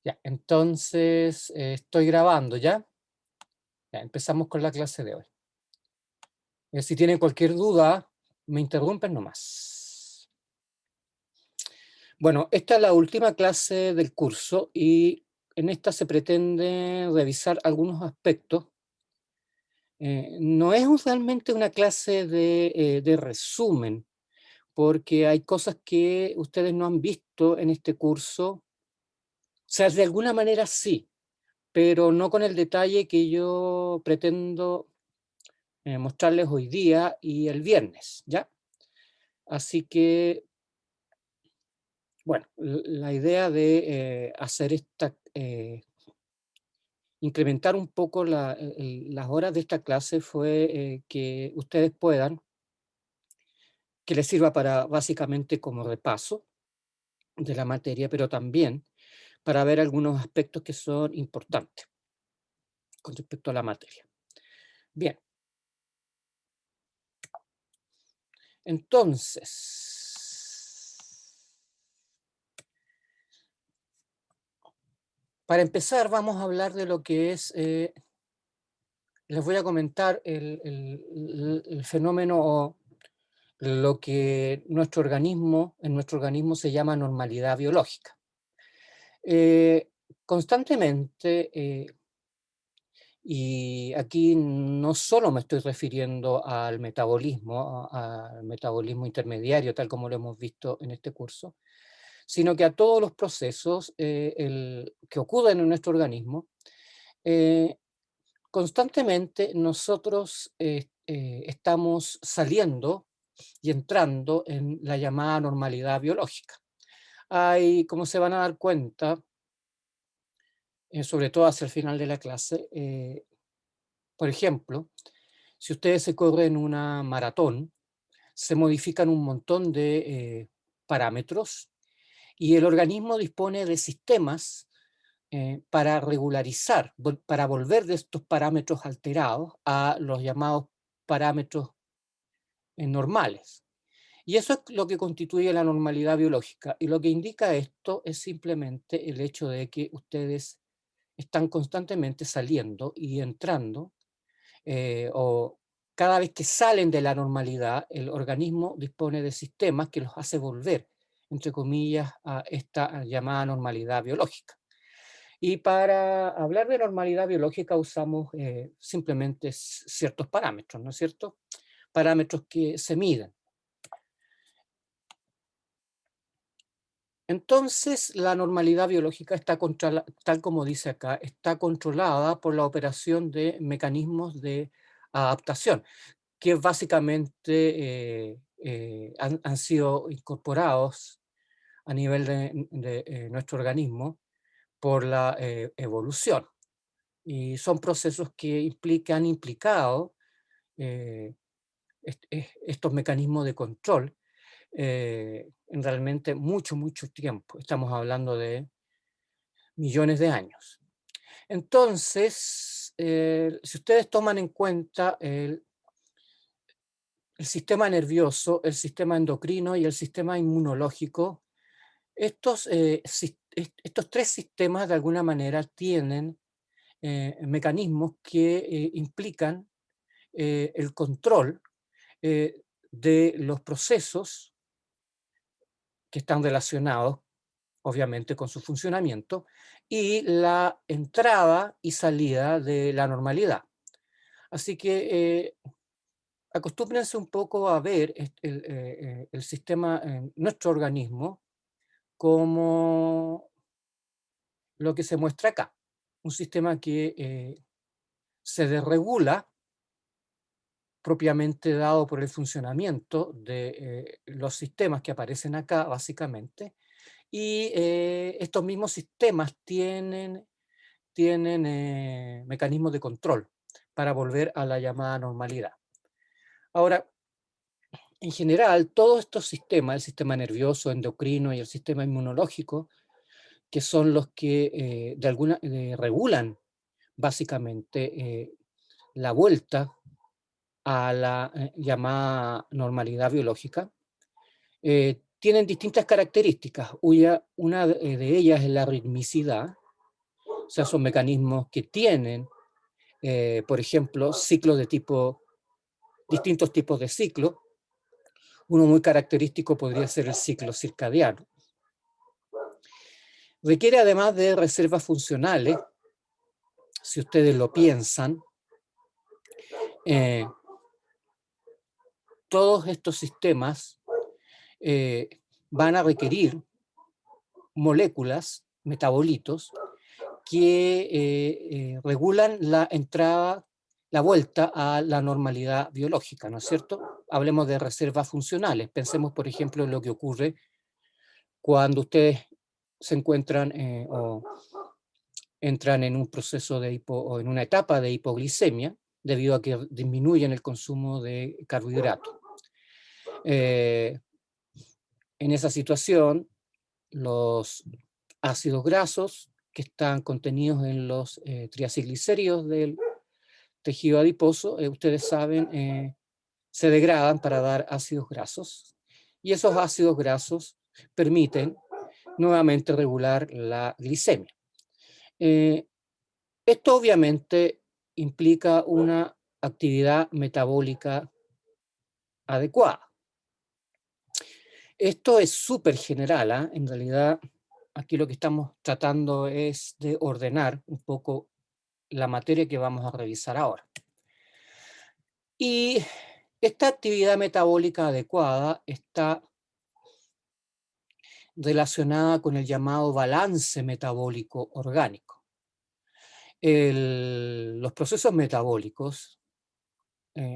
Ya, entonces estoy grabando, ¿ya? Ya, empezamos con la clase de hoy. Si tienen cualquier duda, me interrumpen nomás. Bueno, esta es la última clase del curso y en esta se pretende revisar algunos aspectos. No es usualmente una clase de resumen, porque hay cosas que ustedes no han visto en este curso. O sea, de alguna manera sí, pero no con el detalle que yo pretendo mostrarles hoy día y el viernes, ¿ya? Así que, bueno, la idea de hacer incrementar un poco las horas de esta clase fue que ustedes puedan, que les sirva para básicamente como repaso de la materia, pero también para ver algunos aspectos que son importantes con respecto a la materia. Bien, entonces, para empezar, vamos a hablar de lo que es, les voy a comentar el fenómeno o lo que en nuestro organismo se llama normalidad biológica. Constantemente, y aquí no solo me estoy refiriendo al metabolismo intermediario, tal como lo hemos visto en este curso, sino que a todos los procesos que ocurren en nuestro organismo. eh, Constantemente nosotros estamos saliendo y entrando en la llamada normalidad biológica. Hay, como se van a dar cuenta, sobre todo hacia el final de la clase, por ejemplo, si ustedes se corren una maratón, se modifican un montón de parámetros y el organismo dispone de sistemas para regularizar, para volver de estos parámetros alterados a los llamados parámetros normales. Y eso es lo que constituye la normalidad biológica. Y lo que indica esto es simplemente el hecho de que ustedes están constantemente saliendo y entrando, o cada vez que salen de la normalidad, el organismo dispone de sistemas que los hace volver, entre comillas, a esta llamada normalidad biológica. Y para hablar de normalidad biológica usamos simplemente ciertos parámetros, ¿no es cierto? Parámetros que se miden. Entonces, la normalidad biológica está tal como dice acá, está controlada por la operación de mecanismos de adaptación, que básicamente han sido incorporados a nivel de nuestro organismo por la evolución. Y son procesos que han implicado eh, estos mecanismos de control en realmente mucho, mucho tiempo. Estamos hablando de millones de años. Entonces, si ustedes toman en cuenta el sistema nervioso, el sistema endocrino y el sistema inmunológico, estos tres sistemas de alguna manera tienen mecanismos que implican el control de los procesos que están relacionados, obviamente, con su funcionamiento y la entrada y salida de la normalidad. Así que acostúmbrense un poco a ver el sistema en nuestro organismo como lo que se muestra acá. Un sistema que se desregula propiamente dado por el funcionamiento de los sistemas que aparecen acá, básicamente, y estos mismos sistemas tienen mecanismos de control para volver a la llamada normalidad. Ahora, en general, todos estos sistemas, el sistema nervioso, endocrino y el sistema inmunológico, que son los que regulan básicamente la vuelta a la llamada normalidad biológica, tienen distintas características. Una de ellas es la ritmicidad, sea, son mecanismos que tienen, por ejemplo, ciclos de distintos tipos de ciclo. Uno muy característico podría ser el ciclo circadiano. Requiere además de reservas funcionales, si ustedes lo piensan. Todos estos sistemas van a requerir moléculas, metabolitos, que regulan la entrada, la vuelta a la normalidad biológica, ¿no es cierto? Hablemos de reservas funcionales. Pensemos, por ejemplo, en lo que ocurre cuando ustedes se encuentran o entran en un proceso o en una etapa de hipoglicemia, debido a que disminuyen el consumo de carbohidratos. En esa situación, los ácidos grasos que están contenidos en los triacilglicéridos del tejido adiposo, ustedes saben, se degradan para dar ácidos grasos, y esos ácidos grasos permiten nuevamente regular la glicemia. Esto obviamente implica una actividad metabólica adecuada. Esto es súper general, ¿eh? En realidad, aquí lo que estamos tratando es de ordenar un poco la materia que vamos a revisar ahora. Y esta actividad metabólica adecuada está relacionada con el llamado balance metabólico orgánico. Los procesos metabólicos,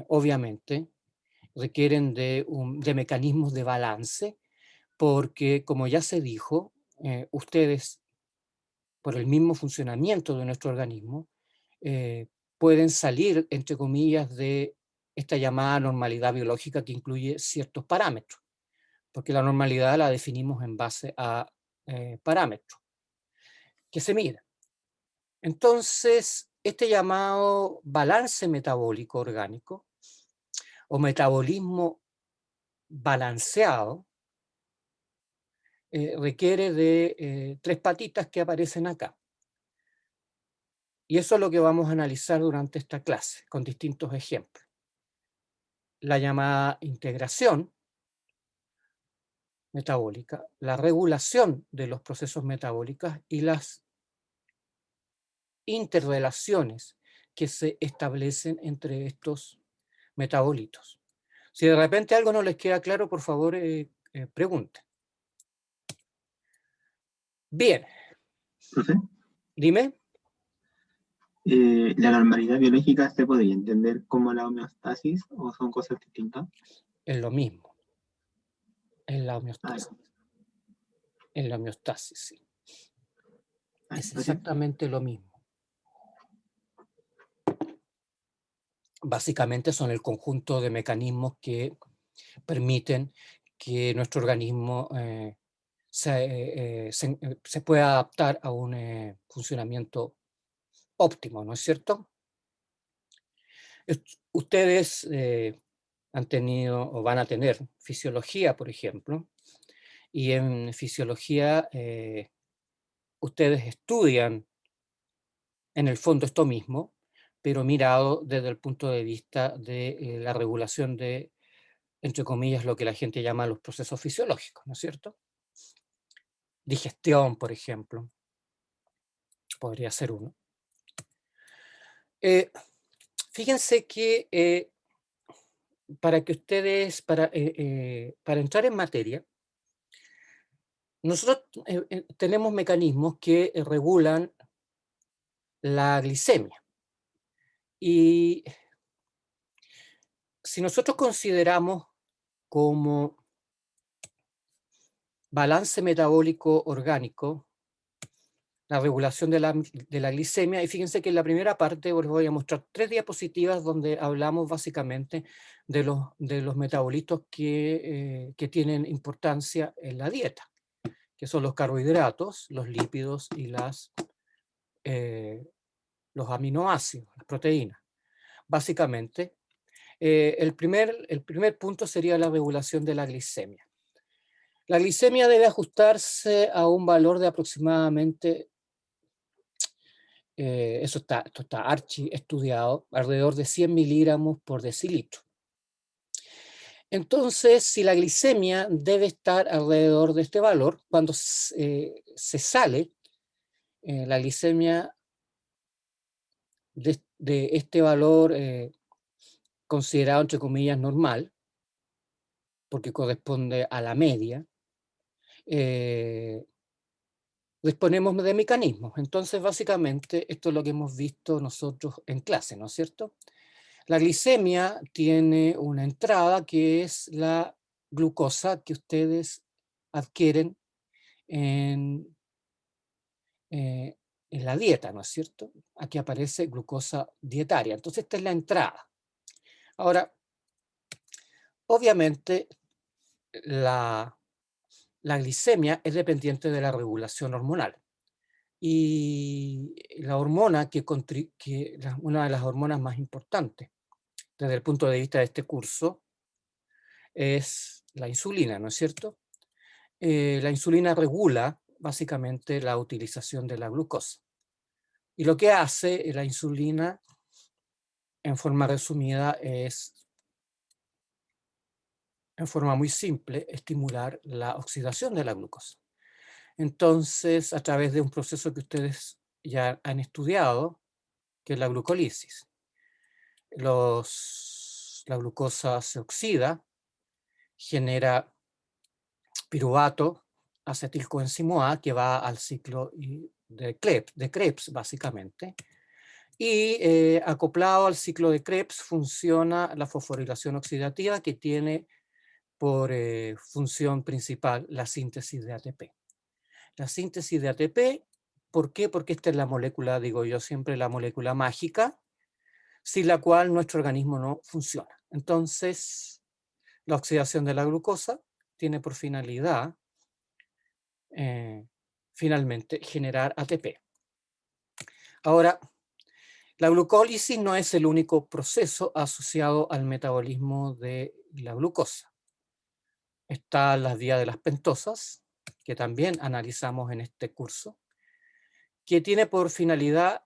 obviamente, requieren de mecanismos de balance, porque, como ya se dijo, ustedes, por el mismo funcionamiento de nuestro organismo, pueden salir, entre comillas, de esta llamada normalidad biológica que incluye ciertos parámetros, porque la normalidad la definimos en base a parámetros que se miden. Entonces, este llamado balance metabólico orgánico o metabolismo balanceado requiere de 3 patitas que aparecen acá. Y eso es lo que vamos a analizar durante esta clase, con distintos ejemplos. La llamada integración metabólica, la regulación de los procesos metabólicos y las interrelaciones que se establecen entre estos metabolitos. Si de repente algo no les queda claro, por favor, pregunten. Bien. Profe, Dime. ¿la normalidad biológica se podría entender como la homeostasis o son cosas distintas? Es lo mismo. Es la Ah, ya. homeostasis. Es la homeostasis, sí. Ah, Es gracias. exactamente lo mismo. Básicamente son el conjunto de mecanismos que permiten que nuestro organismo se pueda adaptar a un funcionamiento óptimo, ¿no es cierto? Ustedes han tenido o van a tener fisiología, por ejemplo, y en fisiología ustedes estudian en el fondo esto mismo, pero mirado desde el punto de vista de la regulación de, entre comillas, lo que la gente llama los procesos fisiológicos, ¿no es cierto? Digestión, por ejemplo, podría ser uno. Fíjense que para que ustedes, para entrar en materia, nosotros tenemos mecanismos que regulan la glicemia. Y si nosotros consideramos como balance metabólico orgánico la regulación de la glicemia, y fíjense que en la primera parte os voy a mostrar 3 diapositivas donde hablamos básicamente de los metabolitos que tienen importancia en la dieta, que son los carbohidratos, los lípidos y los aminoácidos, las proteínas. Básicamente, el primer punto sería la regulación de la glicemia. La glicemia debe ajustarse a un valor de aproximadamente esto está archi estudiado, alrededor de 100 miligramos por decilitro. Entonces, si la glicemia debe estar alrededor de este valor, cuando se sale la glicemia de este valor considerado, entre comillas, normal, porque corresponde a la media, disponemos de mecanismos. Entonces, básicamente, esto es lo que hemos visto nosotros en clase, ¿no es cierto? La glicemia tiene una entrada que es la glucosa que ustedes adquieren en, eh, en la dieta, ¿no es cierto? Aquí aparece glucosa dietaria. Entonces, esta es la entrada. Ahora, obviamente, la, la glicemia es dependiente de la regulación hormonal. Y la hormona una de las hormonas más importantes desde el punto de vista de este curso es la insulina, ¿no es cierto? La insulina regula básicamente la utilización de la glucosa. Y lo que hace la insulina, en forma resumida, es, en forma muy simple, estimular la oxidación de la glucosa. Entonces, a través de un proceso que ustedes ya han estudiado, que es la glucólisis, la glucosa se oxida, genera piruvato, acetilcoenzimo A, que va al ciclo de Krebs, básicamente. Y acoplado al ciclo de Krebs funciona la fosforilación oxidativa, que tiene por función principal la síntesis de ATP. La síntesis de ATP, ¿por qué? Porque esta es la molécula, digo yo siempre, la molécula mágica, sin la cual nuestro organismo no funciona. Entonces, la oxidación de la glucosa tiene por finalidad, finalmente, generar ATP. Ahora, la glucólisis no es el único proceso asociado al metabolismo de la glucosa. Están las vías de las pentosas, que también analizamos en este curso, que tiene por finalidad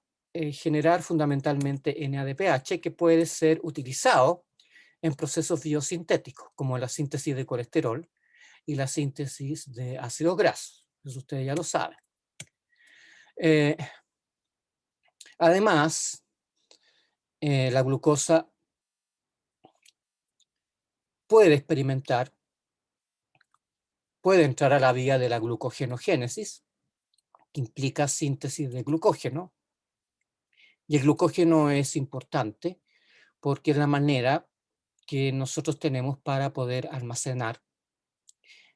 generar fundamentalmente NADPH, que puede ser utilizado en procesos biosintéticos, como la síntesis de colesterol y la síntesis de ácidos grasos. Eso ustedes ya lo saben. Además, la glucosa puede puede entrar a la vía de la glucogenogénesis, que implica síntesis de glucógeno. Y el glucógeno es importante porque es la manera que nosotros tenemos para poder almacenar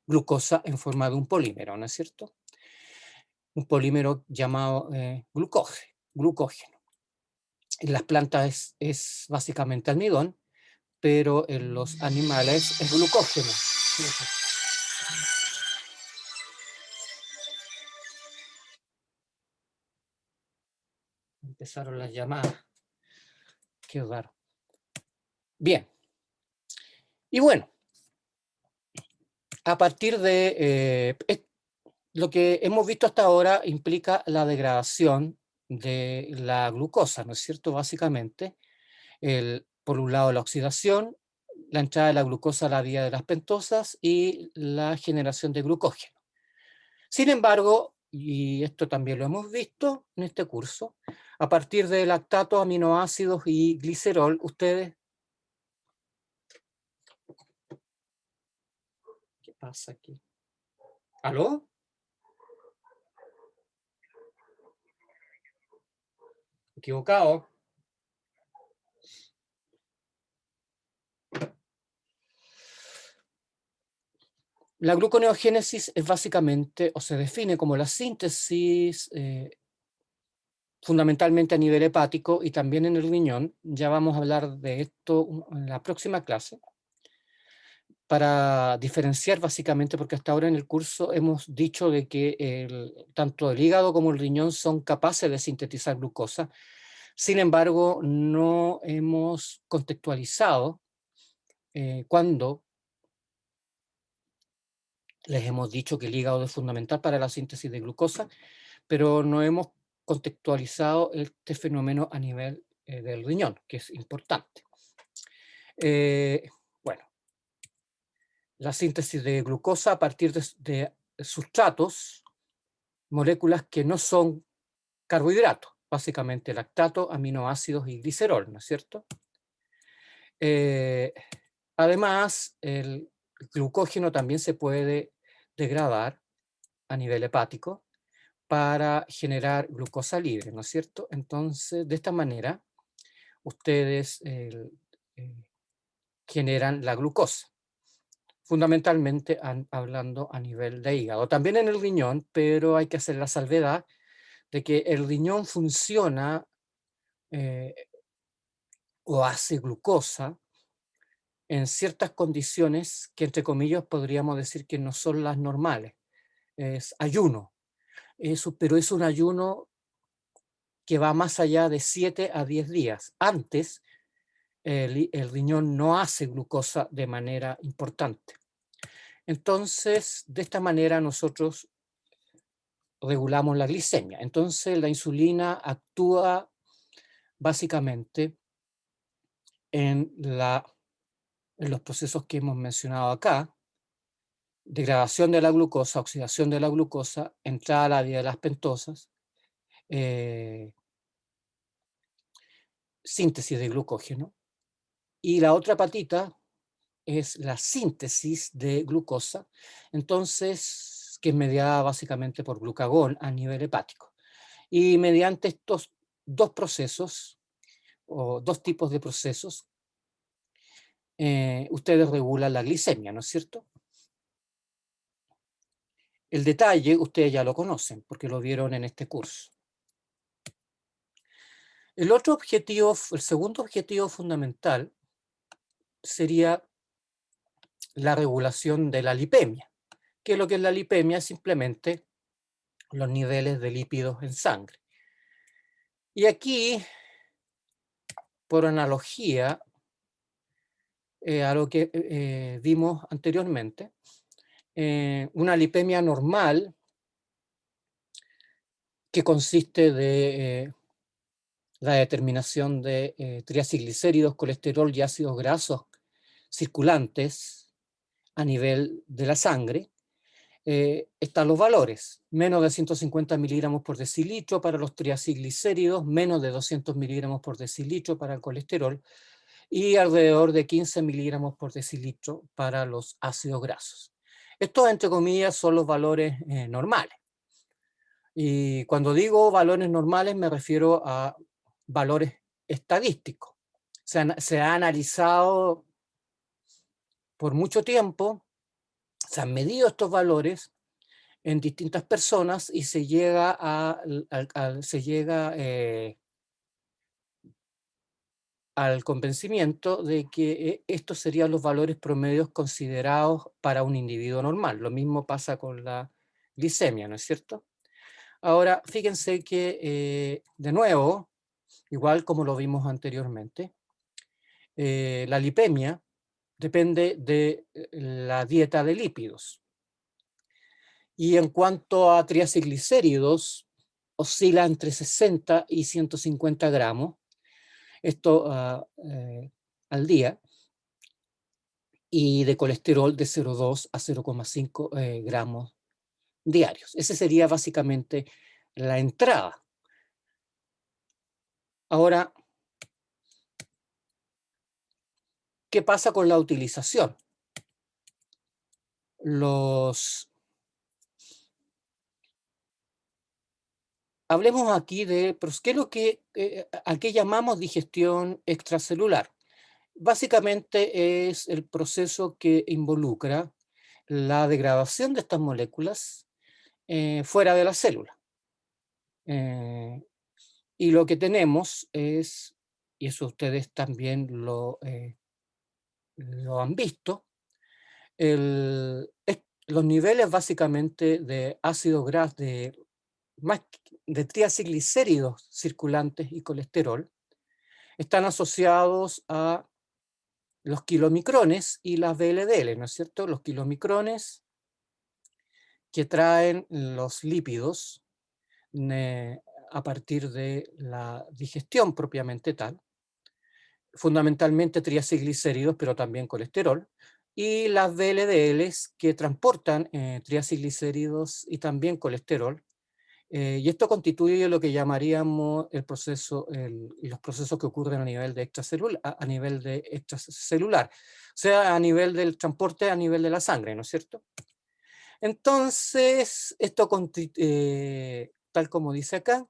glucosa en forma de un polímero, ¿no es cierto? Un polímero llamado glucógeno. En las plantas es básicamente almidón, pero en los animales es glucógeno. Empezaron las llamadas. Qué raro. Bien. Y bueno, a partir de lo que hemos visto hasta ahora implica la degradación de la glucosa, ¿no es cierto? Básicamente, por un lado la oxidación, la entrada de la glucosa a la vía de las pentosas y la generación de glucógeno. Sin embargo, y esto también lo hemos visto en este curso, a partir de lactato, aminoácidos y glicerol, ustedes... ¿Qué pasa aquí? ¿Aló? Equivocado. La gluconeogénesis es básicamente, o se define como la síntesis fundamentalmente a nivel hepático y también en el riñón. Ya vamos a hablar de esto en la próxima clase, para diferenciar básicamente, porque hasta ahora en el curso hemos dicho de que tanto el hígado como el riñón son capaces de sintetizar glucosa. Sin embargo, no hemos contextualizado cuando les hemos dicho que el hígado es fundamental para la síntesis de glucosa, pero no hemos contextualizado este fenómeno a nivel del riñón, que es importante. Bueno, la síntesis de glucosa a partir de sustratos, moléculas que no son carbohidratos, básicamente lactato, aminoácidos y glicerol, ¿no es cierto? Además, el glucógeno también se puede degradar a nivel hepático para generar glucosa libre, ¿no es cierto? Entonces, de esta manera, ustedes generan la glucosa, fundamentalmente hablando a nivel de hígado. También en el riñón, pero hay que hacer la salvedad de que el riñón funciona eh, o hace glucosa en ciertas condiciones que, entre comillas, podríamos decir que no son las normales. Es ayuno, pero es un ayuno que va más allá de 7 a 10 días. Antes, el riñón no hace glucosa de manera importante. Entonces, de esta manera nosotros regulamos la glicemia. Entonces, la insulina actúa básicamente en, en los procesos que hemos mencionado acá: degradación de la glucosa, oxidación de la glucosa, entrada a la vía de las pentosas, eh, síntesis de glucógeno. Y la otra patita es la síntesis de glucosa, entonces, que es mediada básicamente por glucagón a nivel hepático. Y mediante estos dos procesos, o dos tipos de procesos, ustedes regulan la glicemia, ¿no es cierto? El detalle ustedes ya lo conocen, porque lo vieron en este curso. El otro objetivo, el segundo objetivo fundamental, sería la regulación de la lipemia. ¿Qué es lo que es la lipemia? Simplemente los niveles de lípidos en sangre. Y aquí, por analogía a lo que vimos anteriormente, una lipemia normal, que consiste de la determinación de triacilglicéridos, colesterol y ácidos grasos circulantes a nivel de la sangre, están los valores: menos de 150 miligramos por decilitro para los triacilglicéridos, menos de 200 miligramos por decilitro para el colesterol, y alrededor de 15 miligramos por decilitro para los ácidos grasos. Estos, entre comillas, son los valores normales. Y cuando digo valores normales me refiero a valores estadísticos. Se ha analizado por mucho tiempo, se han medido estos valores en distintas personas y se llega al convencimiento de que estos serían los valores promedios considerados para un individuo normal. Lo mismo pasa con la glicemia, ¿no es cierto? Ahora, fíjense que, de nuevo, igual como lo vimos anteriormente, la lipemia depende de la dieta de lípidos. Y en cuanto a triacilglicéridos, oscila entre 60 y 150 gramos, esto al día, y de colesterol de 0,2 a 0,5 gramos diarios. Esa sería básicamente la entrada. Ahora, ¿qué pasa con la utilización? Hablemos aquí de qué es lo que a qué llamamos digestión extracelular. Básicamente es el proceso que involucra la degradación de estas moléculas fuera de la célula. Y lo que tenemos es, y eso ustedes también lo han visto, los niveles básicamente de ácidos grasos, de triacilglicéridos circulantes y colesterol, están asociados a los kilomicrones y las VLDL, ¿no es cierto? Los kilomicrones que traen los lípidos a partir de la digestión propiamente tal, fundamentalmente triacilglicéridos, pero también colesterol, y las VLDLs que transportan triacilglicéridos y también colesterol, y esto constituye lo que llamaríamos los procesos que ocurren a nivel de extracelular, a nivel de extracelular, o sea, a nivel del transporte, a nivel de la sangre, ¿no es cierto? Entonces, tal como dice acá,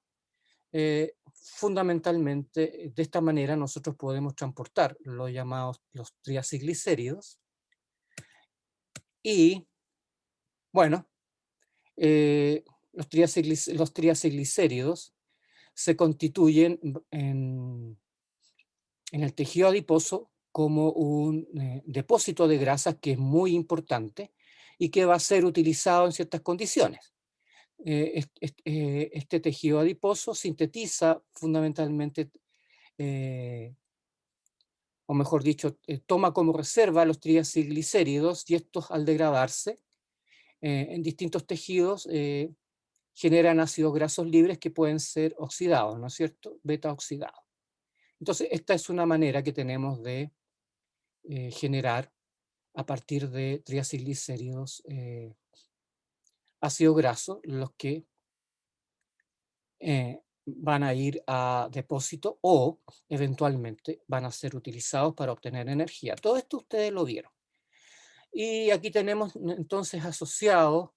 fundamentalmente, de esta manera nosotros podemos transportar los llamados los triacilglicéridos y, bueno, los triacilglicéridos se constituyen en el tejido adiposo como un depósito de grasas que es muy importante y que va a ser utilizado en ciertas condiciones. Este tejido adiposo sintetiza fundamentalmente, eh, o mejor dicho, toma como reserva los triacilglicéridos y estos al degradarse en distintos tejidos generan ácidos grasos libres que pueden ser oxidados, ¿no es cierto? Beta oxidados. Entonces, esta es una manera que tenemos de generar a partir de triacilglicéridos ácidos grasos, los que van a ir a depósito o eventualmente van a ser utilizados para obtener energía. Todo esto ustedes lo vieron. Y aquí tenemos entonces asociados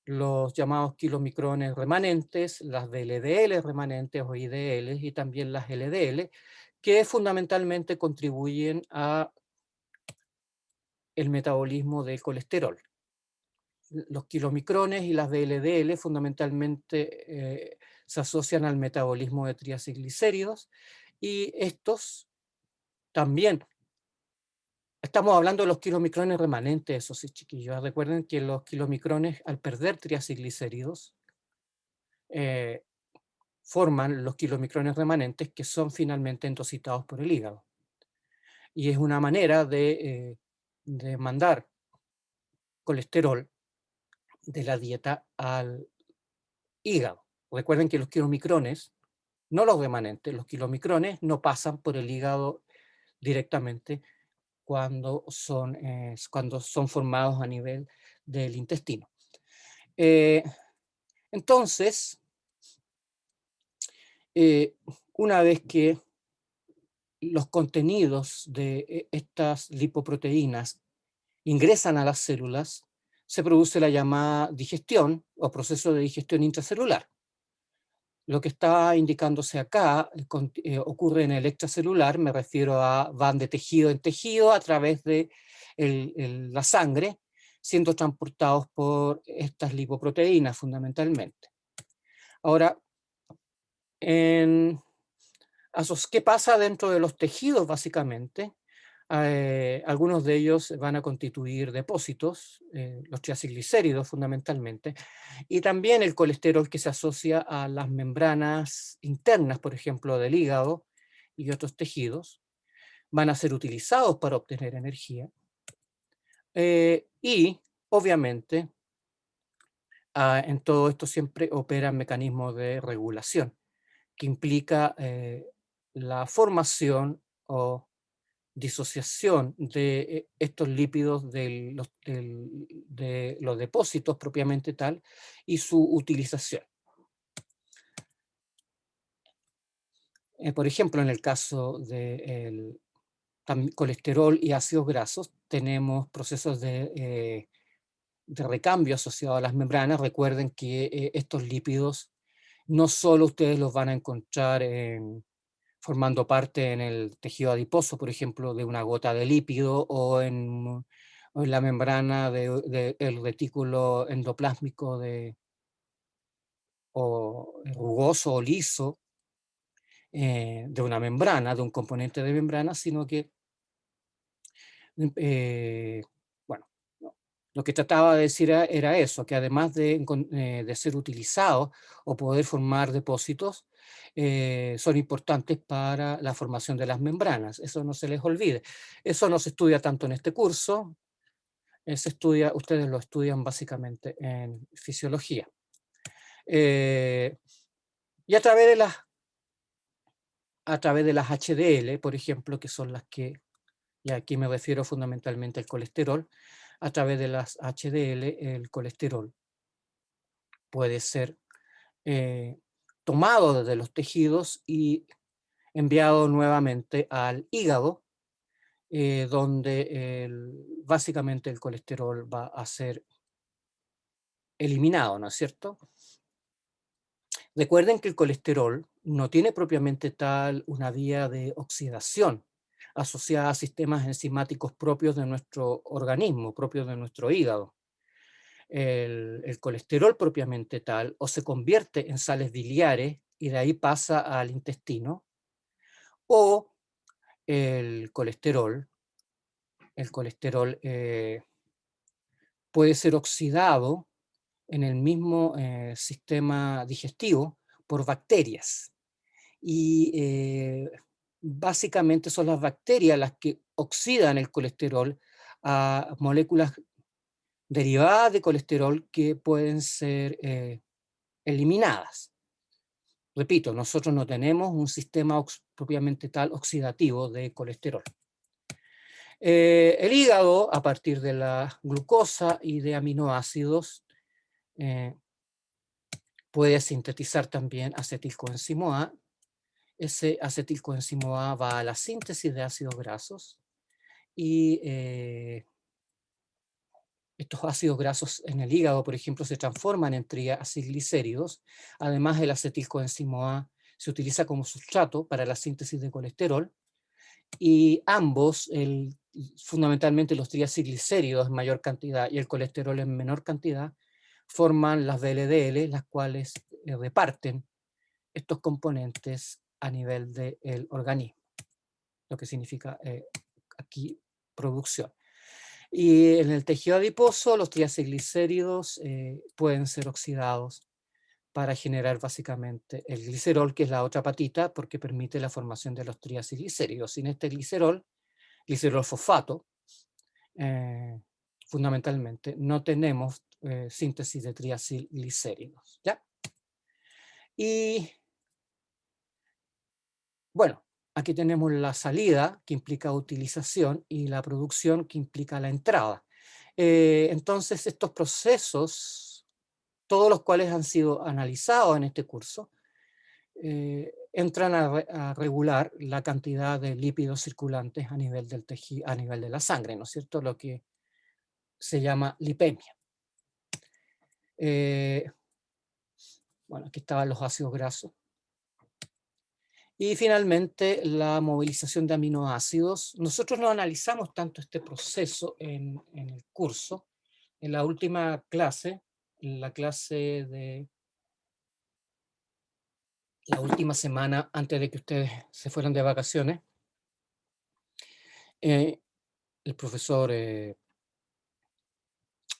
los llamados kilomicrones remanentes, las VLDL remanentes o IDL y también las LDL, que fundamentalmente contribuyen a el metabolismo del colesterol. Los kilomicrones y las VLDL fundamentalmente se asocian al metabolismo de triacilglicéridos y estos también. Estamos hablando de los kilomicrones remanentes, eso sí, chiquillos. Recuerden que los kilomicrones, al perder triacilglicéridos, eh, forman los kilomicrones remanentes que son finalmente endocitados por el hígado. Y es una manera de mandar colesterol de la dieta al hígado. Recuerden que los kilomicrones, no los remanentes, los kilomicrones no pasan por el hígado directamente cuando son formados a nivel del intestino. Eh, entonces, una vez que los contenidos de estas lipoproteínas ingresan a las células, se produce la llamada digestión o proceso de digestión intracelular. Lo que está indicándose acá ocurre en el extracelular, me refiero a van de tejido en tejido a través de la sangre, siendo transportados por estas lipoproteínas fundamentalmente. Ahora, ¿qué pasa dentro de los tejidos básicamente? Algunos de ellos van a constituir depósitos, los triacilglicéridos fundamentalmente, y también el colesterol que se asocia a las membranas internas, por ejemplo, del hígado y otros tejidos, van a ser utilizados para obtener energía. Y, obviamente, en todo esto siempre operan mecanismos de regulación, que implica la formación o disociación de estos lípidos de los depósitos propiamente tal y su utilización. Por ejemplo, en el caso del colesterol y ácidos grasos, tenemos procesos de recambio asociados a las membranas. Recuerden que estos lípidos no solo ustedes los van a encontrar formando parte en el tejido adiposo, por ejemplo, de una gota de lípido o en la membrana del retículo endoplásmico o rugoso o liso de una membrana, de un componente de membrana, sino que, bueno, no, lo que trataba de decir era eso, que además de ser utilizados o poder formar depósitos, son importantes para la formación de las membranas. Eso no se les olvide. Eso no se estudia tanto en este curso, ustedes lo estudian básicamente en fisiología. Eh, Y a través de las HDL, por ejemplo, que son las que, y aquí me refiero fundamentalmente al colesterol, a través de las HDL el colesterol puede ser eh, tomado desde los tejidos y enviado nuevamente al hígado, donde básicamente el colesterol va a ser eliminado, ¿no es cierto? Recuerden que el colesterol no tiene propiamente tal una vía de oxidación asociada a sistemas enzimáticos propios de nuestro organismo, propios de nuestro hígado. El colesterol propiamente tal o se convierte en sales biliares y de ahí pasa al intestino, o el colesterol, el colesterol puede ser oxidado en el mismo sistema digestivo por bacterias. Y básicamente son las bacterias las que oxidan el colesterol a moléculas derivadas de colesterol que pueden ser eliminadas. Repito, nosotros no tenemos un sistema propiamente tal oxidativo de colesterol. El hígado, a partir de la glucosa y de aminoácidos, eh, puede sintetizar también acetilcoenzimo A. Ese acetilcoenzimo A va a la síntesis de ácidos grasos y estos ácidos grasos en el hígado, por ejemplo, se transforman en triacilglicéridos. Además, el acetilcoenzimo A se utiliza como sustrato para la síntesis de colesterol y ambos, fundamentalmente los triacilglicéridos en mayor cantidad y el colesterol en menor cantidad, forman las VLDL, las cuales reparten estos componentes a nivel del organismo, lo que significa aquí producción. Y en el tejido adiposo, los triacilglicéridos pueden ser oxidados para generar básicamente el glicerol, que es la otra patita, porque permite la formación de los triacilglicéridos. Sin este glicerol fosfato, fundamentalmente, no tenemos síntesis de triacilglicéridos, ¿ya? Y bueno, aquí tenemos la salida, que implica utilización, y la producción, que implica la entrada. Entonces, estos procesos, todos los cuales han sido analizados en este curso, entran a regular la cantidad de lípidos circulantes a nivel del tejido, a nivel de la sangre, ¿no es cierto? Lo que se llama lipemia. Bueno, aquí estaban los ácidos grasos. Y finalmente, la movilización de aminoácidos. Nosotros no analizamos tanto este proceso en el curso. En la última clase, en la clase de la última semana antes de que ustedes se fueran de vacaciones, el profesor,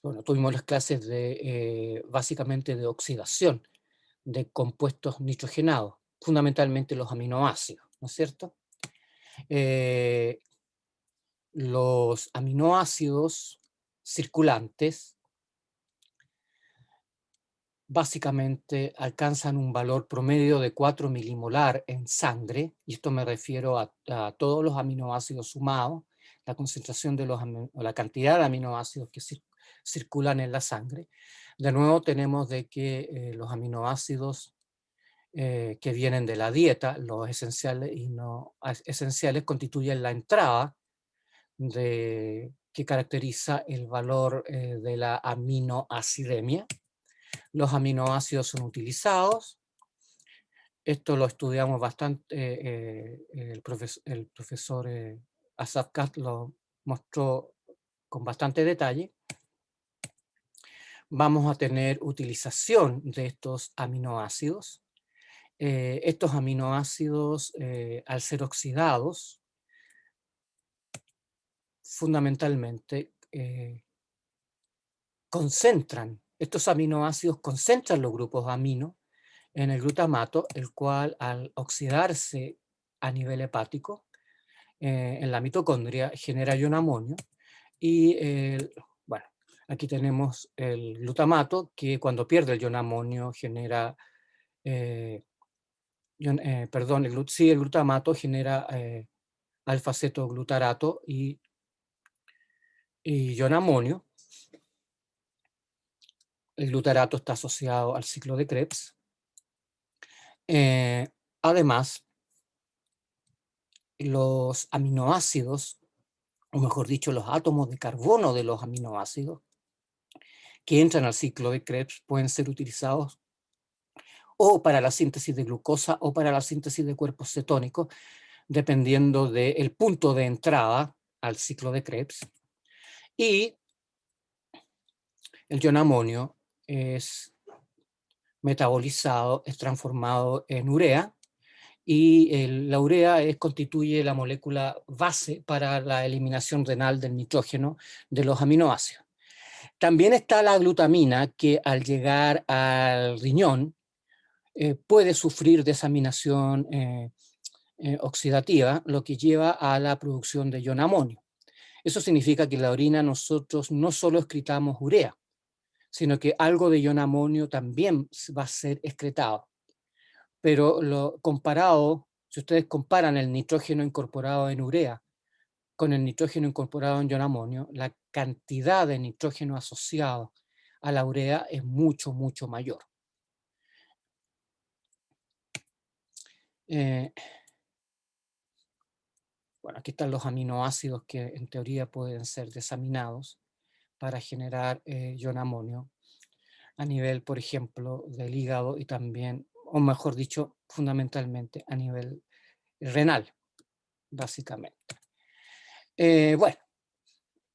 bueno, tuvimos las clases de básicamente de oxidación de compuestos nitrogenados, fundamentalmente los aminoácidos, ¿no es cierto? Los aminoácidos circulantes básicamente alcanzan un valor promedio de 4 milimolar en sangre, y esto me refiero a todos los aminoácidos sumados, la concentración de o la cantidad de aminoácidos que circulan en la sangre. De nuevo tenemos de que los aminoácidos que vienen de la dieta, los esenciales y no esenciales, constituyen la entrada que caracteriza el valor de la aminoacidemia. Los aminoácidos son utilizados. Esto lo estudiamos bastante, el profesor Asaf Katz lo mostró con bastante detalle. Vamos a tener utilización de estos aminoácidos. Estos aminoácidos, al ser oxidados, fundamentalmente estos aminoácidos concentran los grupos amino en el glutamato, el cual al oxidarse a nivel hepático, en la mitocondria, genera ionamonio. Y bueno, aquí tenemos el glutamato, que cuando pierde el ionamonio genera perdón, sí, el glutamato genera alfa-cetoglutarato y ionamonio. El glutarato está asociado al ciclo de Krebs. Además, los aminoácidos, o mejor dicho, los átomos de carbono de los aminoácidos que entran al ciclo de Krebs pueden ser utilizados o para la síntesis de glucosa o para la síntesis de cuerpos cetónicos, dependiendo del punto de entrada al ciclo de Krebs. Y el ionamonio es metabolizado, es transformado en urea, y la urea constituye la molécula base para la eliminación renal del nitrógeno de los aminoácidos. También está la glutamina, que al llegar al riñón puede sufrir desaminación oxidativa, lo que lleva a la producción de ionamonio. Eso significa que en la orina nosotros no solo excretamos urea, sino que algo de ionamonio también va a ser excretado. Pero si ustedes comparan el nitrógeno incorporado en urea con el nitrógeno incorporado en ionamonio, la cantidad de nitrógeno asociado a la urea es mucho, mucho mayor. Bueno, aquí están los aminoácidos que en teoría pueden ser desaminados para generar ionamonio a nivel, por ejemplo, del hígado y también, o mejor dicho, fundamentalmente a nivel renal, básicamente. Bueno,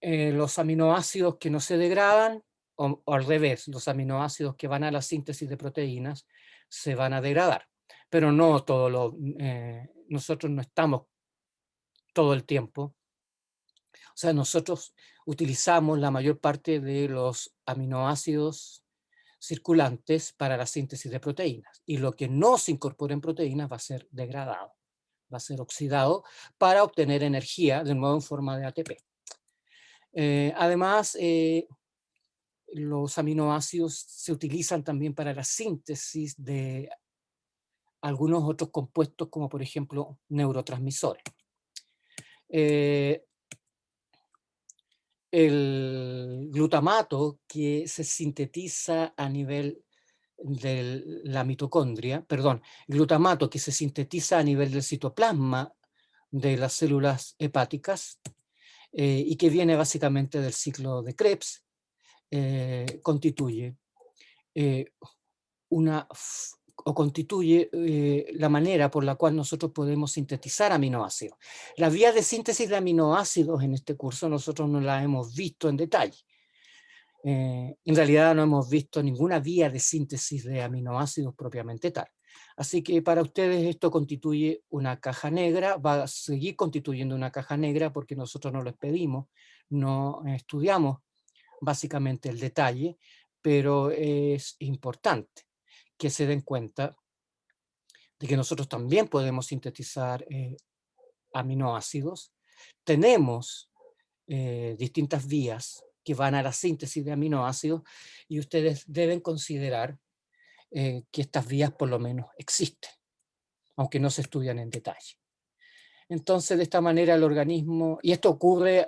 los aminoácidos que no se degradan, o al revés, los aminoácidos que van a la síntesis de proteínas se van a degradar, pero no nosotros no estamos todo el tiempo. O sea, nosotros utilizamos la mayor parte de los aminoácidos circulantes para la síntesis de proteínas, y lo que no se incorpora en proteínas va a ser degradado, va a ser oxidado para obtener energía, de nuevo en forma de ATP. Además, los aminoácidos se utilizan también para la síntesis de algunos otros compuestos, como por ejemplo neurotransmisores. El glutamato, que se sintetiza a nivel de la mitocondria, perdón, glutamato que se sintetiza a nivel del citoplasma de las células hepáticas y que viene básicamente del ciclo de Krebs, constituye la manera por la cual nosotros podemos sintetizar aminoácidos. Las vías de síntesis de aminoácidos en este curso nosotros no las hemos visto en detalle. En realidad no hemos visto ninguna vía de síntesis de aminoácidos propiamente tal. Así que para ustedes esto constituye una caja negra, va a seguir constituyendo una caja negra porque nosotros no lo pedimos, no estudiamos básicamente el detalle, pero es importante que se den cuenta de que nosotros también podemos sintetizar aminoácidos. Tenemos distintas vías que van a la síntesis de aminoácidos y ustedes deben considerar que estas vías por lo menos existen, aunque no se estudian en detalle. Entonces, de esta manera el organismo, y esto ocurre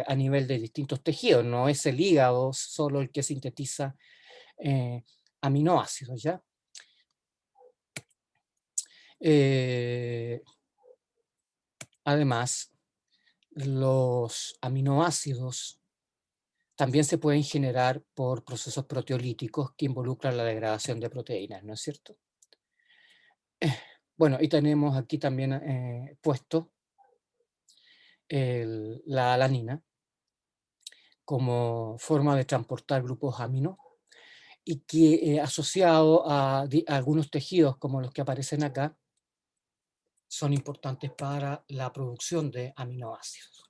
a nivel de distintos tejidos, no es el hígado solo el que sintetiza aminoácidos, ¿ya? Además, los aminoácidos también se pueden generar por procesos proteolíticos que involucran la degradación de proteínas, ¿no es cierto? Bueno, y tenemos aquí también puesto la alanina como forma de transportar grupos amino, y que asociado a algunos tejidos como los que aparecen acá, son importantes para la producción de aminoácidos.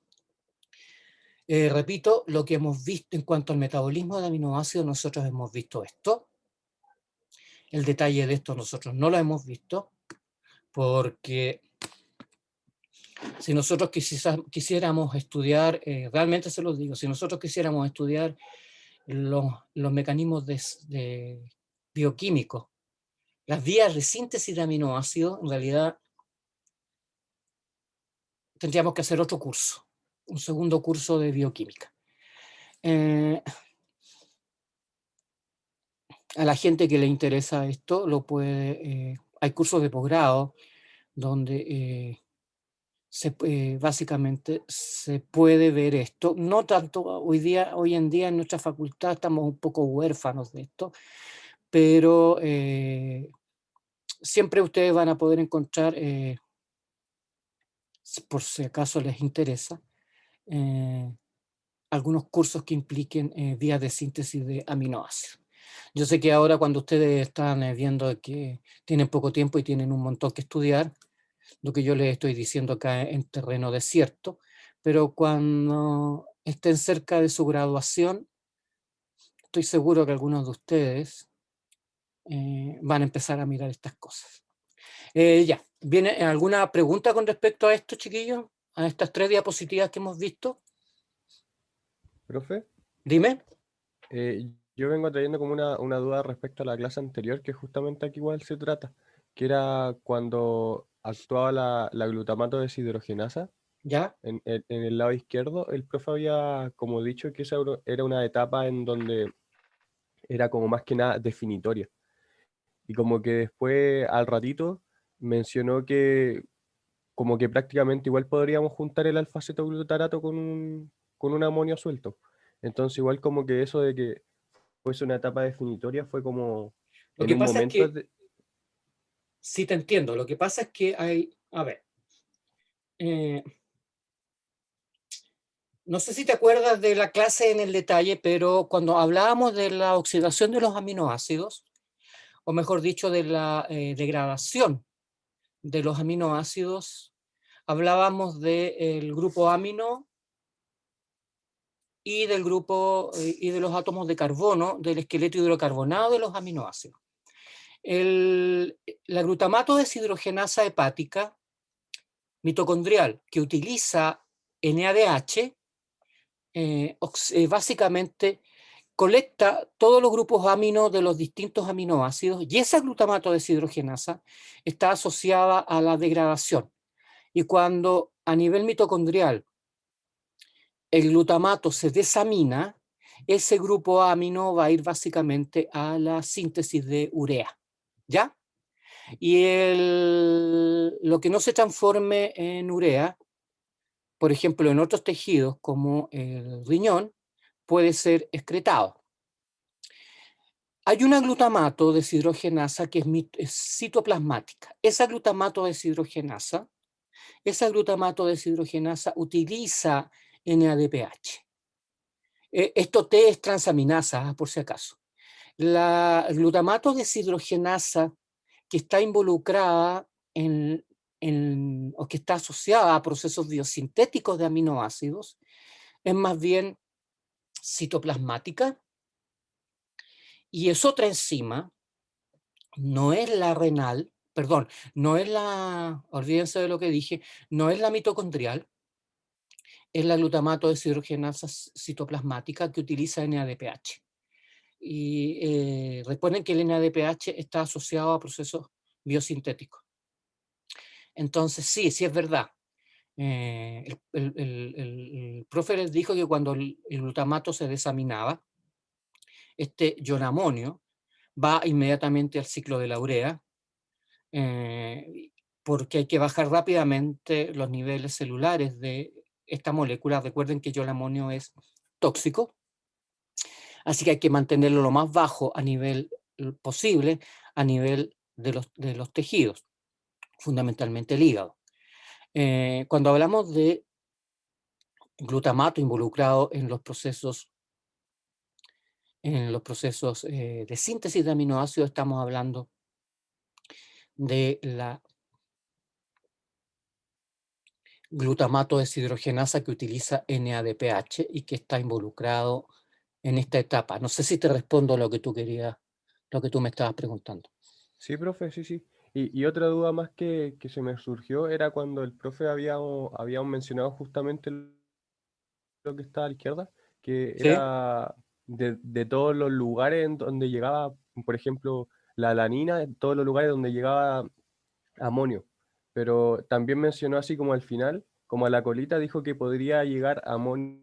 Repito, lo que hemos visto en cuanto al metabolismo de aminoácidos, nosotros hemos visto esto. El detalle de esto nosotros no lo hemos visto, porque si nosotros quisiéramos estudiar, realmente se los digo, si nosotros quisiéramos estudiar los mecanismos bioquímicos las vías de síntesis de aminoácidos, en realidad tendríamos que hacer otro curso, un segundo curso de bioquímica. Eh, a la gente que le interesa esto, hay cursos de posgrado donde básicamente se puede ver esto. No tanto hoy en día en nuestra facultad estamos un poco huérfanos de esto, pero siempre ustedes van a poder encontrar, por si acaso les interesa, eh, algunos cursos que impliquen vías de síntesis de aminoácidos. Yo sé que ahora cuando ustedes están viendo que tienen poco tiempo y tienen un montón que estudiar, lo que yo les estoy diciendo acá en terreno desierto, pero cuando estén cerca de su graduación, estoy seguro que algunos de ustedes van a empezar a mirar estas cosas. Ya, ¿viene alguna pregunta con respecto a esto, chiquillos? A estas 3 diapositivas que hemos visto. Profe, Dime. yo vengo trayendo como una duda respecto a la clase anterior, que justamente aquí igual se trata, que era cuando actuaba la glutamato deshidrogenasa ¿Ya? en el lado izquierdo, el profe había como dicho que esa era una etapa en donde era como más que nada definitoria. Y como que después, al ratito, mencionó que como que prácticamente igual podríamos juntar el alfa-cetoglutarato con un amonio suelto. Entonces igual como que eso de que fuese una etapa definitoria fue como Lo en que un pasa es momento que, sí te entiendo, lo que pasa es que a ver, eh, no sé si te acuerdas de la clase en el detalle, pero cuando hablábamos de la oxidación de los aminoácidos, o mejor dicho, de la degradación de los aminoácidos, hablábamos del grupo amino y del grupo y de los átomos de carbono del esqueleto hidrocarbonado de los aminoácidos. La glutamato deshidrogenasa hepática mitocondrial que utiliza NADH básicamente colecta todos los grupos amino de los distintos aminoácidos y esa glutamato deshidrogenasa está asociada a la degradación. Y cuando a nivel mitocondrial el glutamato se desamina, ese grupo amino va a ir básicamente a la síntesis de urea. ¿Ya? Y lo que no se transforme en urea, por ejemplo, en otros tejidos como el riñón, puede ser excretado. Hay una glutamato deshidrogenasa que es citoplasmática. Esa glutamato deshidrogenasa utiliza NADPH. Esto T es transaminasa, por si acaso. La glutamato deshidrogenasa que está involucrada o que está asociada a procesos biosintéticos de aminoácidos es más bien citoplasmática y es otra enzima, no es la renal, perdón, olvídense de lo que dije, no es la mitocondrial, es la glutamato deshidrogenasa citoplasmática que utiliza NADPH. Y recuerden que el NADPH está asociado a procesos biosintéticos. Entonces, sí, sí es verdad. El profe les dijo que cuando el glutamato se desaminaba, este ionamonio va inmediatamente al ciclo de la urea, porque hay que bajar rápidamente los niveles celulares de esta molécula. Recuerden que el ionamonio es tóxico, así que hay que mantenerlo lo más bajo a nivel posible, a nivel de los tejidos, fundamentalmente el hígado. Cuando hablamos de glutamato involucrado en los procesos de síntesis de aminoácidos, estamos hablando de la glutamato deshidrogenasa que utiliza NADPH y que está involucrado en esta etapa. No sé si te respondo lo que tú querías, lo que tú me estabas preguntando. sí, profe, sí, sí. Y otra duda más que se me surgió era cuando el profe había mencionado justamente lo que está a la izquierda, que ¿Sí? era de todos los lugares en donde llegaba, por ejemplo, la alanina en todos los lugares donde llegaba amonio. Pero también mencionó así como al final, como a la colita, dijo que podría llegar amonio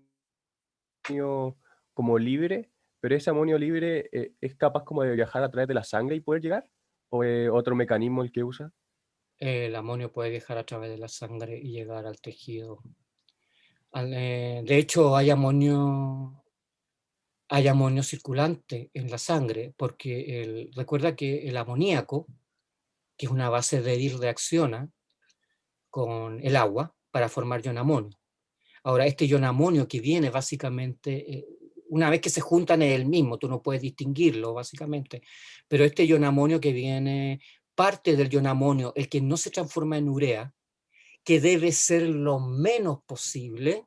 como libre, pero ese amonio libre es capaz como de viajar a través de la sangre y poder llegar, o otro mecanismo el que usa. El amonio puede viajar a través de la sangre y llegar al tejido. De hecho, hay amonio circulante en la sangre, porque recuerda que el amoníaco, que es una base débil, reacciona con el agua para formar ionamonio. Ahora, este ionamonio que viene básicamente, una vez que se juntan es el mismo, tú no puedes distinguirlo básicamente, pero este ionamonio que viene, parte del ionamonio, el que no se transforma en urea, que debe ser lo menos posible,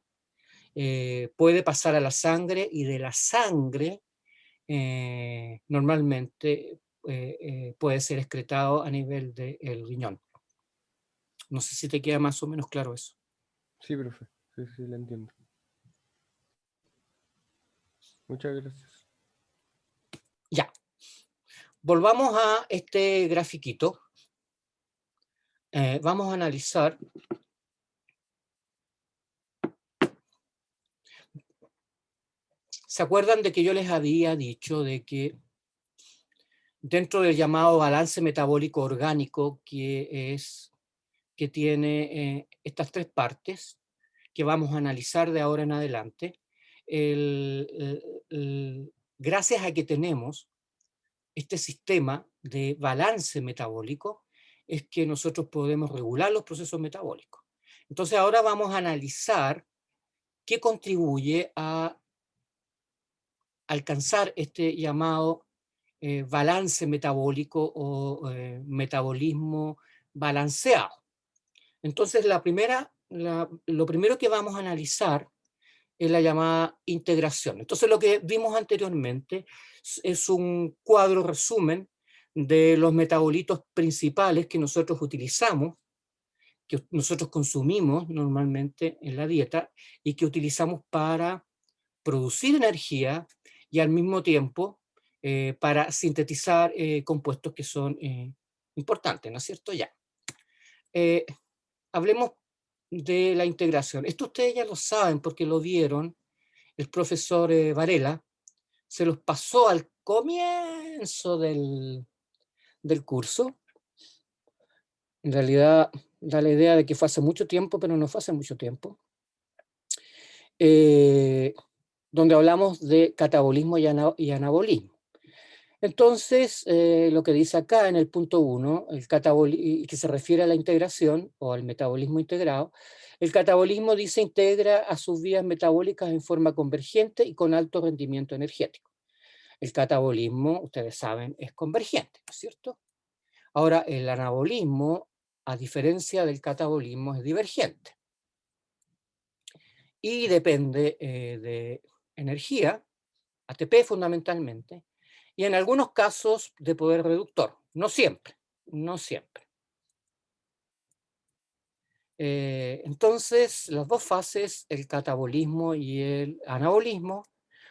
puede pasar a la sangre, y de la sangre normalmente puede ser excretado a nivel del riñón. No sé si te queda más o menos claro eso. Sí, profe, sí, sí, lo entiendo. Muchas gracias. Ya, volvamos a este grafiquito. Vamos a analizar ¿se acuerdan de que yo les había dicho de que dentro del llamado balance metabólico orgánico, que tiene estas tres partes que vamos a analizar de ahora en adelante, gracias a que tenemos este sistema de balance metabólico, es que nosotros podemos regular los procesos metabólicos. Entonces ahora vamos a analizar qué contribuye a alcanzar este llamado balance metabólico o metabolismo balanceado. Entonces lo primero que vamos a analizar es la llamada integración. Entonces lo que vimos anteriormente es un cuadro resumen de los metabolitos principales que nosotros utilizamos, que nosotros consumimos normalmente en la dieta y que utilizamos para producir energía y al mismo tiempo para sintetizar compuestos que son importantes, ¿no es cierto? Ya. Hablemos de la integración. Esto ustedes ya lo saben porque lo vieron, el profesor Varela se los pasó al comienzo del curso. En realidad da la idea de que fue hace mucho tiempo, pero no fue hace mucho tiempo. Donde hablamos de catabolismo y anabolismo. Entonces, lo que dice acá en el punto 1, que se refiere a la integración o al metabolismo integrado, el catabolismo dice integra a sus vías metabólicas en forma convergente y con alto rendimiento energético. El catabolismo, ustedes saben, es convergente, ¿no es cierto? Ahora, el anabolismo, a diferencia del catabolismo, es divergente. Y depende de energía, ATP fundamentalmente, y en algunos casos de poder reductor. No siempre, no siempre. Entonces, las dos fases, el catabolismo y el anabolismo,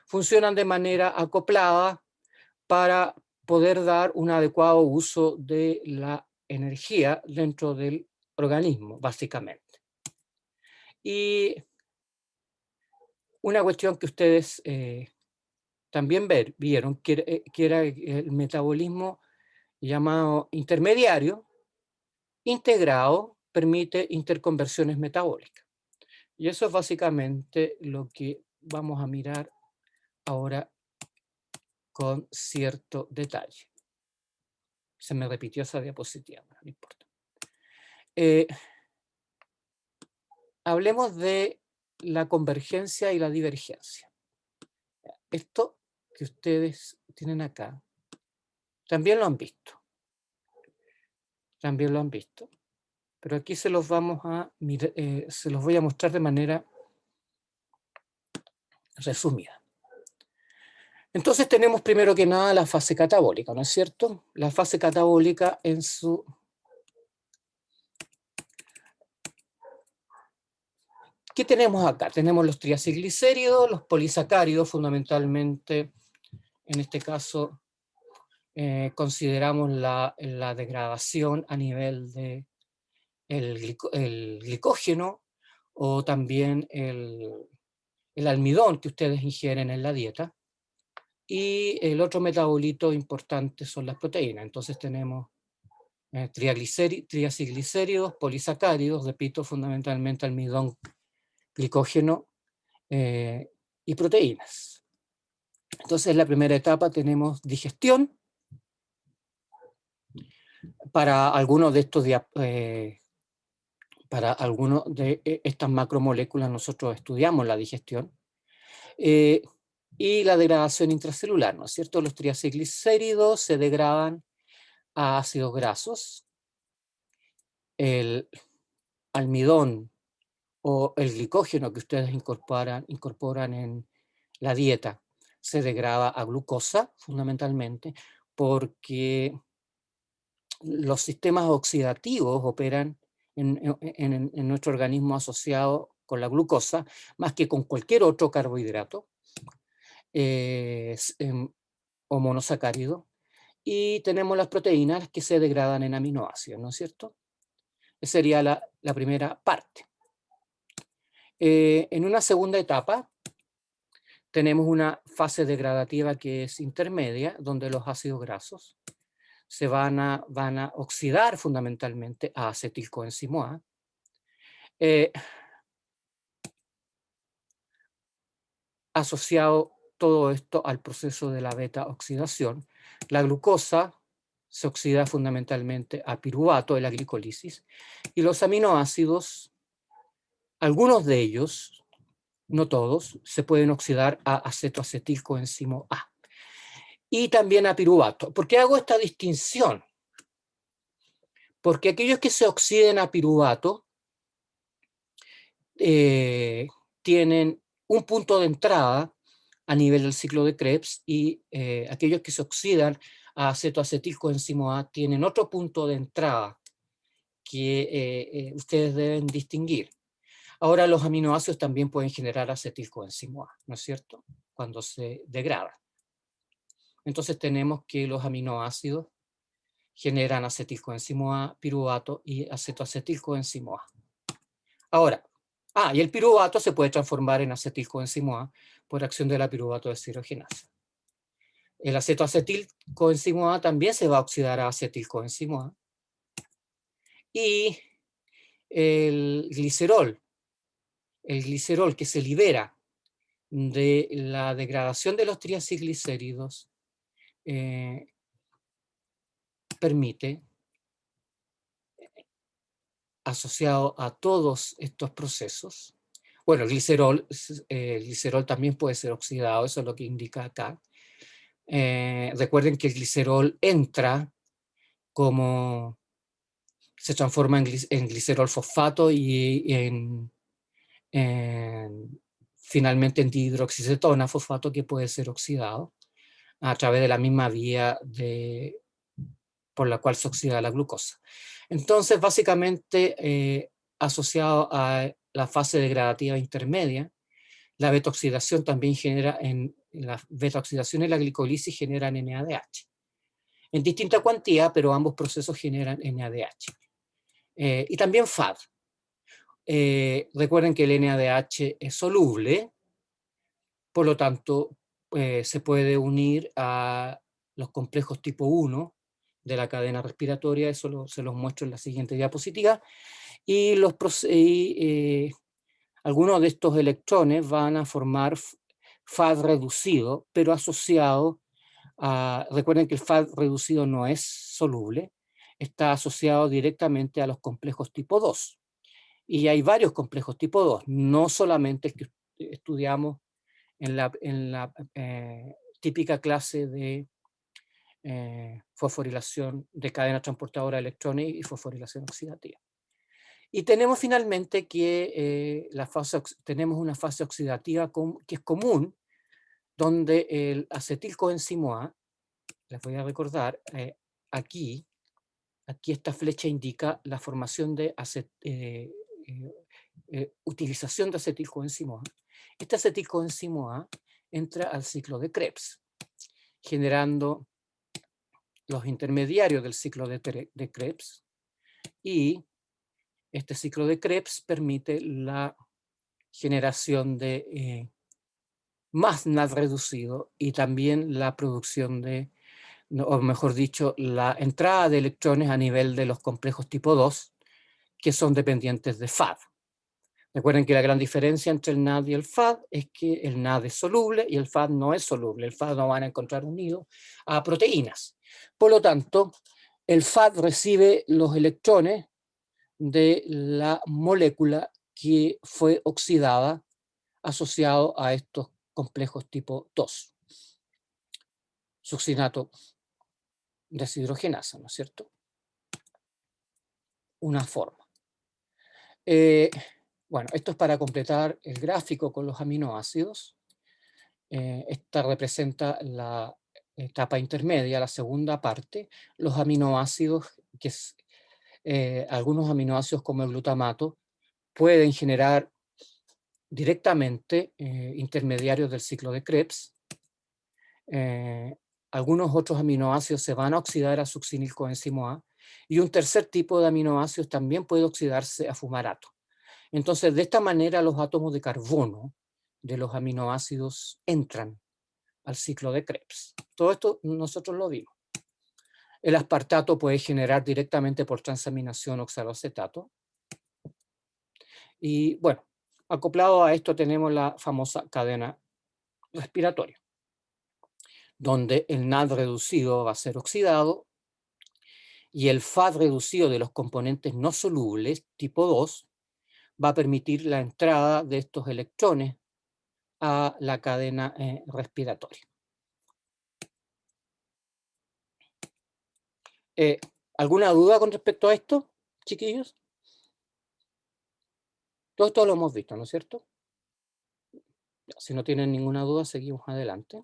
funcionan de manera acoplada para poder dar un adecuado uso de la energía dentro del organismo, básicamente. Y una cuestión que ustedes también vieron, que era el metabolismo llamado intermediario, integrado, permite interconversiones metabólicas. Y eso es básicamente lo que vamos a mirar ahora con cierto detalle. Se me repitió esa diapositiva, no importa. Hablemos de la convergencia y la divergencia. Esto que ustedes tienen acá, también lo han visto. También lo han visto. Pero aquí se los vamos a mirar, se los voy a mostrar de manera resumida. Entonces tenemos primero que nada la fase catabólica, ¿no es cierto? La fase catabólica en su... ¿Qué tenemos acá? Tenemos los triacilglicéridos, los polisacáridos fundamentalmente, en este caso consideramos la degradación a nivel de el glicógeno o también el almidón que ustedes ingieren en la dieta. Y el otro metabolito importante son las proteínas. Entonces tenemos triacilglicéridos, polisacáridos, repito, fundamentalmente almidón, glicógeno y proteínas. Entonces en la primera etapa tenemos digestión. Para algunos de estos para algunos de estas macromoléculas nosotros estudiamos la digestión. Y la degradación intracelular, ¿no es cierto? Los triacilglicéridos se degradan a ácidos grasos. El almidón o el glicógeno que ustedes incorporan en la dieta se degrada a glucosa, fundamentalmente, porque los sistemas oxidativos operan en nuestro organismo asociado con la glucosa, más que con cualquier otro carbohidrato o monosacárido. Y tenemos las proteínas que se degradan en aminoácidos, ¿no es cierto? Esa sería la primera parte. En una segunda etapa tenemos una fase degradativa que es intermedia, donde los ácidos grasos se van a oxidar fundamentalmente a acetilcoenzimo A. Asociado todo esto al proceso de la beta oxidación, la glucosa se oxida fundamentalmente a piruvato de la glicolisis y los aminoácidos, algunos de ellos, no todos, se pueden oxidar a acetoacetilcoenzimo A y también a piruvato. ¿Por qué hago esta distinción? Porque aquellos que se oxiden a piruvato tienen un punto de entrada a nivel del ciclo de Krebs y aquellos que se oxidan a acetoacetilcoenzimo A tienen otro punto de entrada que ustedes deben distinguir. Ahora los aminoácidos también pueden generar acetilcoenzimo A, ¿no es cierto? Cuando se degradan. Entonces tenemos que los aminoácidos generan acetilcoenzimo A, piruvato y acetoacetilcoenzimo A. Ahora, y el piruvato se puede transformar en acetilcoenzimo A por acción de la piruvato deshidrogenasa. El acetoacetilcoenzimo A también se va a oxidar a acetilcoenzimo A. Y el glicerol que se libera de la degradación de los triacilglicéridos permite, asociado a todos estos procesos, bueno, el glicerol también puede ser oxidado, eso es lo que indica acá. Recuerden que el glicerol entra como se transforma en glicerol fosfato y finalmente en dihidroxicetona fosfato que puede ser oxidado a través de la misma vía por la cual se oxida la glucosa. Entonces, básicamente, asociado a la fase degradativa intermedia, la beta-oxidación también genera, la beta-oxidación y la glicolisis generan NADH. En distinta cuantía, pero ambos procesos generan NADH. Y también FAD. Recuerden que el NADH es soluble, por lo tanto, se puede unir a los complejos tipo 1 de la cadena respiratoria, eso se los muestro en la siguiente diapositiva, y algunos de estos electrones van a formar FAD reducido, pero asociado a, recuerden que el FAD reducido no es soluble, está asociado directamente a los complejos tipo 2. Y hay varios complejos tipo 2, no solamente el que estudiamos en la típica clase de fosforilación de cadena transportadora de electrones y fosforilación oxidativa. Y tenemos finalmente que tenemos una fase oxidativa que es común, donde el acetilcoenzimo A, les voy a recordar, aquí esta flecha indica la formación de utilización de acetilcoenzimo A. Este acetilcoenzimo A entra al ciclo de Krebs, generando los intermediarios del ciclo de Krebs, y este ciclo de Krebs permite la generación de más NAD reducido y también la producción de, o mejor dicho, la entrada de electrones a nivel de los complejos tipo 2, que son dependientes de FAD. Recuerden que la gran diferencia entre el NAD y el FAD es que el NAD es soluble y el FAD no es soluble. El FAD no van a encontrar unido a proteínas. Por lo tanto, el FAD recibe los electrones de la molécula que fue oxidada asociado a estos complejos tipo 2. Succinato deshidrogenasa, ¿no es cierto? Una forma. Bueno, esto es para completar el gráfico con los aminoácidos. Esta representa la etapa intermedia, la segunda parte. Los aminoácidos, algunos aminoácidos como el glutamato, pueden generar directamente intermediarios del ciclo de Krebs. Algunos otros aminoácidos se van a oxidar a succinilcoenzimo A, y un tercer tipo de aminoácidos también puede oxidarse a fumarato. Entonces, de esta manera, los átomos de carbono de los aminoácidos entran al ciclo de Krebs. Todo esto nosotros lo vimos. El aspartato puede generar directamente por transaminación oxaloacetato. Y bueno, acoplado a esto tenemos la famosa cadena respiratoria, donde el NAD reducido va a ser oxidado y el FAD reducido de los componentes no solubles, tipo 2, va a permitir la entrada de estos electrones a la cadena respiratoria. ¿Alguna duda con respecto a esto, chiquillos? Todo esto lo hemos visto, ¿no es cierto? Si no tienen ninguna duda, seguimos adelante.